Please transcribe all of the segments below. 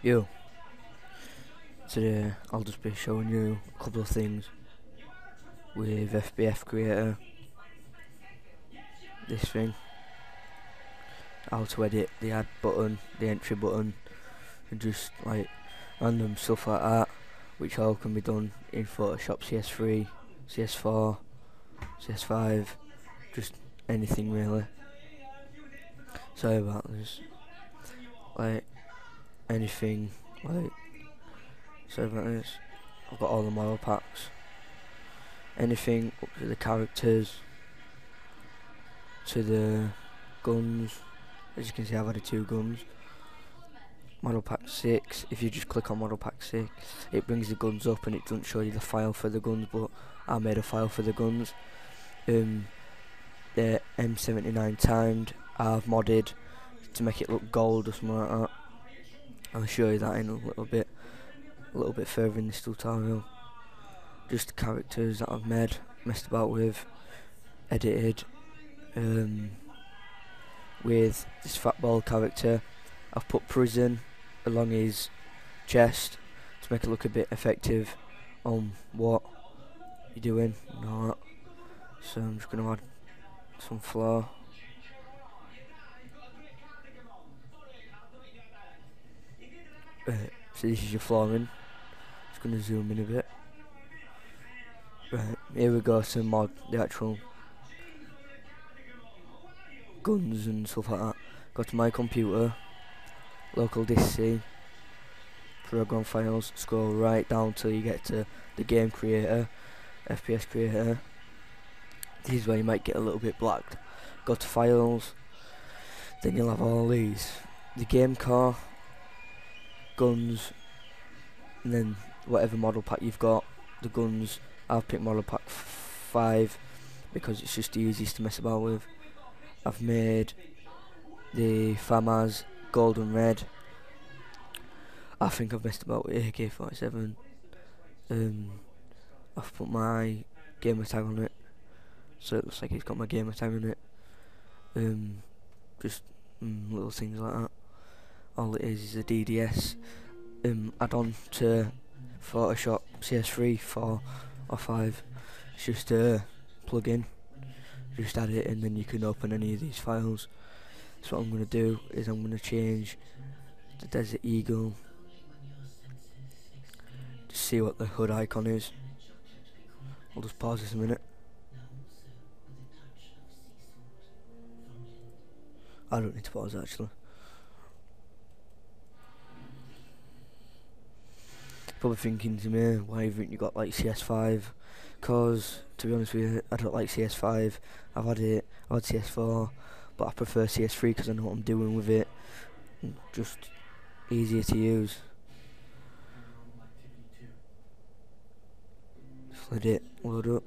Yo, today I'll just be showing you a couple of things with FBF Creator. This thing, how to edit the add button, the entry button, and just like random stuff like that, which all can be done in Photoshop CS3, CS4, CS5, just anything really. Sorry about this. Like anything, like sorry about this. I've got all the model packs. Anything up to the characters, to the guns. As you can see, I've added 2 guns. Model pack 6, if you just click on model pack 6, it brings the guns up and it doesn't show you the file for the guns, but I made a file for the guns. The M79 timed, I've modded to make it look gold or something like that. I'll show you that in a little bit further in this tutorial. Just the characters that I've messed about with, edited. With this fat ball character, I've put prison along his chest to make it look a bit effective on what you're doing and all that. So I'm just going to add some floor. So this is your flooring. Just going to zoom in a bit. Right, here we go to mod the actual guns and stuff like that. Go to my computer, local disk C, program files, scroll right down till you get to the game creator, FPS creator. This is where you might get a little bit blacked. Go to files, then you'll have all these. The game core, guns, and then whatever model pack you've got. The guns, I've picked model pack 5 because it's just the easiest to mess about with. I've made the FAMAS gold and red. I think I've messed about with AK-47. I've put my gamer tag on it, so it looks like it's got my gamer tag on it. Just little things like that. All it is a DDS add-on to Photoshop CS3, 4 or 5. It's just a plug-in. Just add it and then you can open any of these files. So what I'm going to do is I'm going to change the Desert Eagle to see what the HUD icon is. I'll just pause this a minute. I don't need to pause actually. Probably thinking to me, why haven't you got like CS5? Cause to be honest with you, I don't like CS5. I've had CS4, but I prefer CS3 because I know what I'm doing with it. Just easier to use. Just let it load up.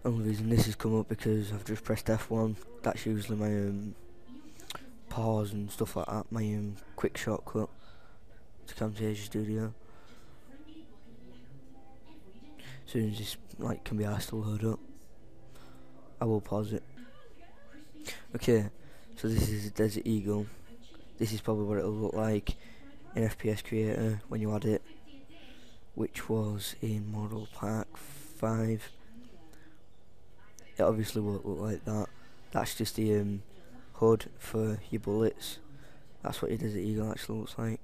Only reason this has come up because I've just pressed F1. That's usually my pause and stuff like that, my quick shortcut to Camtasia Studio. As soon as this like can be asked to load up, I will pause it. Okay, so this is a Desert Eagle. This is probably what it'll look like in FPS Creator when you add it, which was in Model Pack 5. It obviously won't look like that. That's just the HUD for your bullets. That's what your Desert Eagle actually looks like.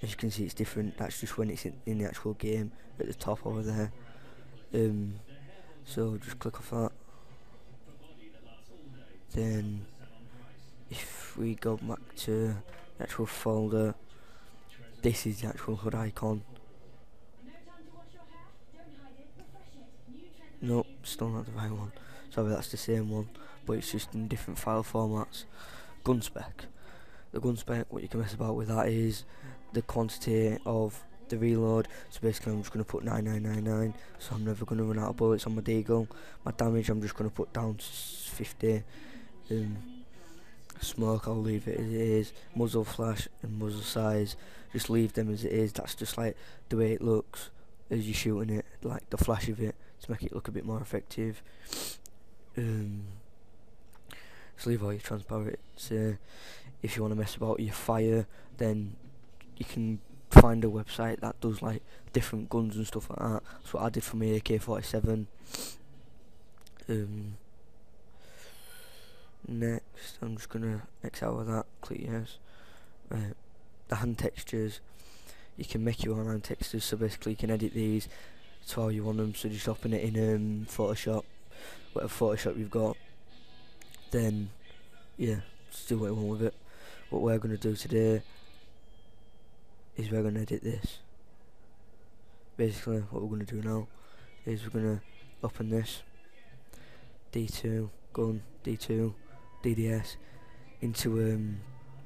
As you can see, it's different. That's just when it's in the actual game at the top over there. So just click off that. Then if we go back to the actual folder, this is the actual HUD icon. Nope, still not the right one. Sorry, that's the same one, but it's just in different file formats. Gun spec. The gun spec, what you can mess about with that is the quantity of the reload. So basically I'm just going to put 9999, so I'm never going to run out of bullets on my deagle. My damage I'm just going to put down to 50. Smoke I'll leave it as it is. Muzzle flash and muzzle size, just leave them as it is. That's just like the way it looks as you're shooting it, like the flash of it, to make it look a bit more effective. just leave all your transparent. If you want to mess about with your fire, then you can find a website that does like different guns and stuff like that. That's what I did for my AK-47. Next, I'm just gonna X out of that, click yes. Right, the hand textures, you can make your own hand textures, so basically you can edit these to how you want them, so just open it in Photoshop, whatever Photoshop you've got, then yeah, just do what you want with it. What we're gonna do today is we're gonna edit this. Basically what we're gonna do now is we're gonna open this D2 gun, D2 DDS into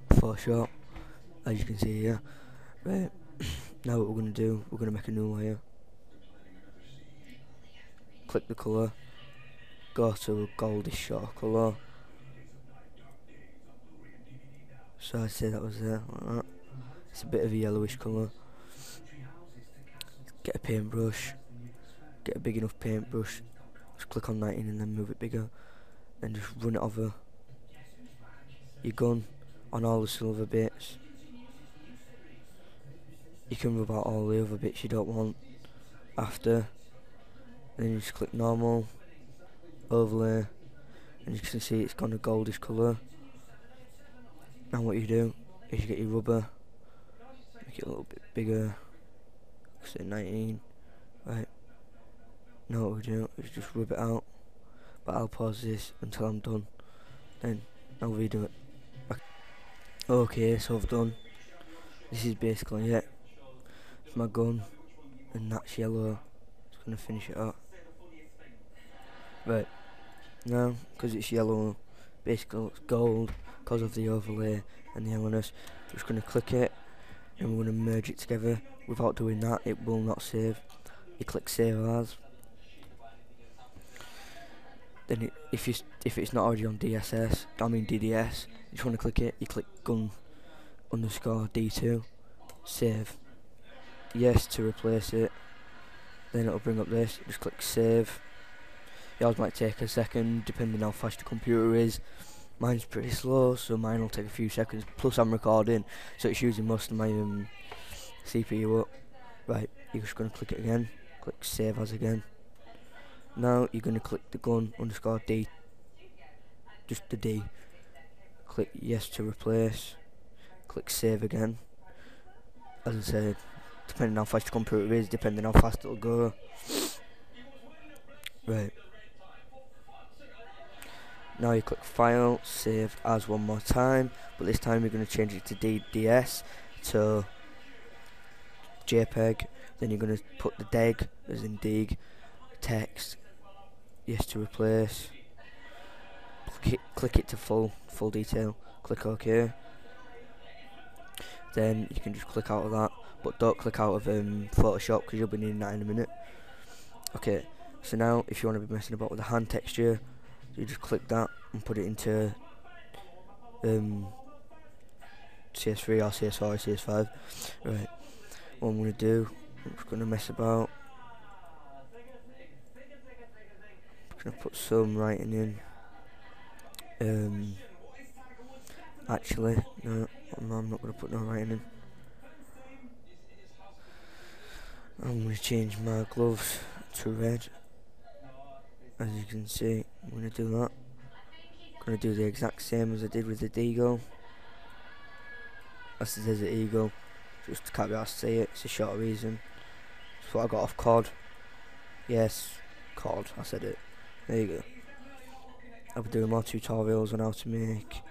Photoshop, as you can see here. Right, now what we're gonna do, we're gonna make a new layer, click the colour, go to a goldish sort of colour, so I'd say that was there, like that. It's a bit of a yellowish colour. Get a paintbrush, get a big enough paintbrush, just click on 19 and then move it bigger, then just run it over your gun on all the silver bits. You can rub out all the other bits you don't want after. Then you just click normal, overlay, and you can see it's gone a goldish colour. Now what you do is you get your rubber, make it a little bit bigger, say 19, right. Now what we do is just rub it out, but I'll pause this until I'm done, then I'll redo it. Okay, so I've done. This is basically it. It's my gun, and that's yellow. Just gonna finish it up. Right, now, because it's yellow, basically it's gold, because of the overlay and the yellowness, I'm just gonna click it, and we're gonna merge it together. Without doing that, it will not save. You click save as. Then if it's not already on DDS, you just want to click it, you click gun underscore D2, save, yes to replace it, then it'll bring up this, just click save. Yours might take a second depending how fast your computer is. Mine's pretty slow, so mine will take a few seconds, plus I'm recording, so it's using most of my CPU up. Right, you're just going to click it again, click save as again. Now you're going to click the gun underscore D, just the D, click yes to replace, click save again. As I said, depending how fast your computer is, depending how fast it'll go. Right, now you click file, save as one more time, but this time you're going to change it to DDS, to JPEG, then you're going to put the DEG, as in dig, text, yes to replace, click it to full detail, click OK, then you can just click out of that, but don't click out of Photoshop because you'll be needing that in a minute. Okay, so now if you want to be messing about with the hand texture, you just click that and put it into CS3 or CS4 or CS5. Right, what I'm going to do, I'm just going to mess about. I'm going to put some writing in. Actually, no, I'm not going to put no writing in. I'm going to change my gloves to red. As you can see, I'm going to do that. I'm going to do the exact same as I did with the Deagle. That's the Desert Eagle. Just can't be asked to say it, it's a short reason. That's what I got off COD. Yes, COD, I said it. There you go. I'll be doing more tutorials on how to make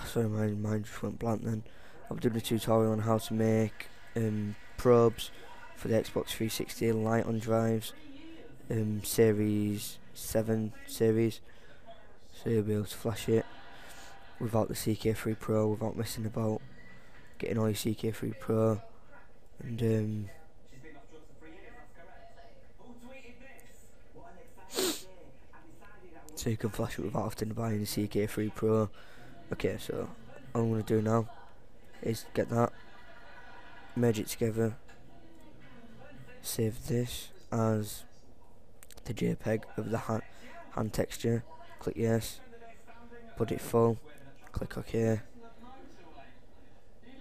sorry, my mind just went blank then. I'll be doing a tutorial on how to make probes for the Xbox 360 Lite on drives, Series 7 series, so you'll be able to flash it without the CK3 Pro, without messing about getting all your CK3 Pro, and so you can flash it without having to buy any CK3 Pro. Okay, so all I'm going to do now is get that, merge it together, save this as the JPEG of the hand texture. Click yes. Put it full. Click OK.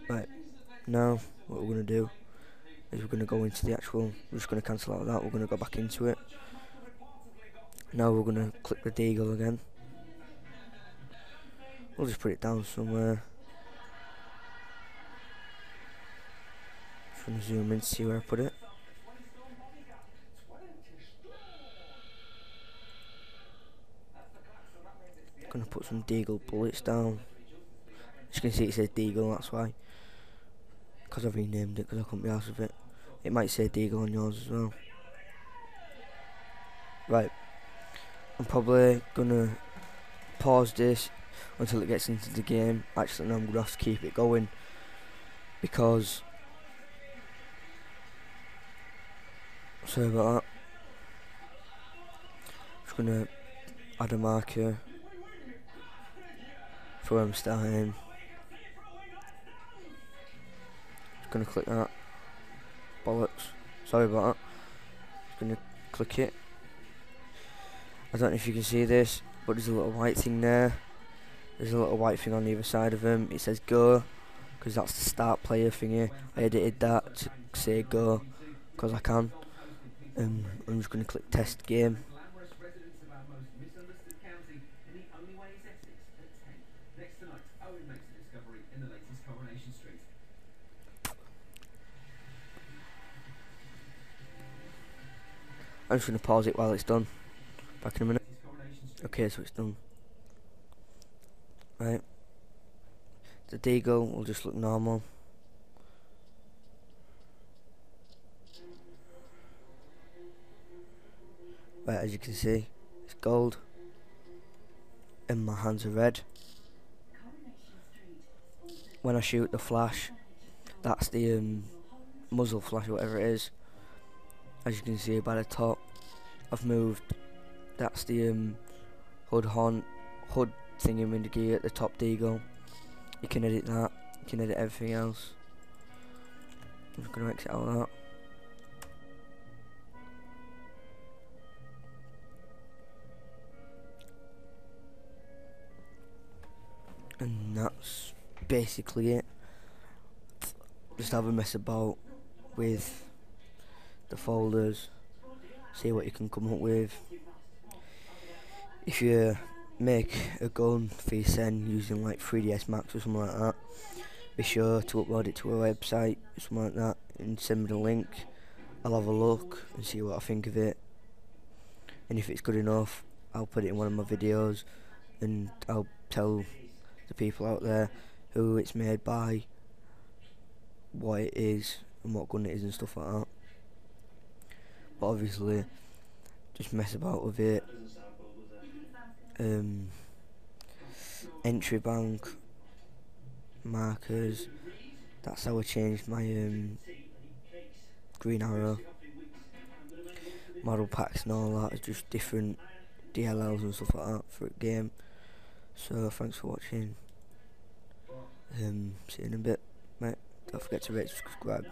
Right, now what we're going to do is we're going to go into the actual, we're just going to cancel out of that, we're going to go back into it. Now we're going to click the deagle again. We'll just put it down somewhere. Just going to zoom in to see where I put it. Going to put some deagle bullets down. As you can see it says deagle, that's why. Because I've renamed it because I couldn't be arsed with it. It might say deagle on yours as well. Right, I'm probably going to pause this until it gets into the game. Actually no, I'm going to have to keep it going because, sorry about that. Just going to add a marker for where I'm starting. Just going to click that. Bollocks, sorry about that. Just going to click it. I don't know if you can see this, but there's a little white thing there. There's a little white thing on either side of him. It says go, because that's the start player thingy. I edited that to say go, because I can. I'm just going to click test game. I'm just going to pause it while it's done. Back in a minute. Okay, so it's done. Right. The deagle will just look normal. Right, as you can see, it's gold. And my hands are red. When I shoot the flash, that's the muzzle flash, or whatever it is. As you can see by the top, I've moved. That's the hood thingy at the top deagle. You can edit that. You can edit everything else. I'm just gonna exit out of that. And that's basically it. Just have a mess about with the folders, see what you can come up with. If you make a gun for your sen using like 3ds Max or something like that, be sure to upload it to a website or something like that and send me the link. I'll have a look and see what I think of it, and if it's good enough I'll put it in one of my videos and I'll tell the people out there who it's made by, what it is and what gun it is and stuff like that. But obviously just mess about with it. Entry bank, markers, that's how I changed my green arrow, model packs and all that, it's just different DLLs and stuff like that for a game. So thanks for watching. See you in a bit, mate. Don't forget to rate, subscribe.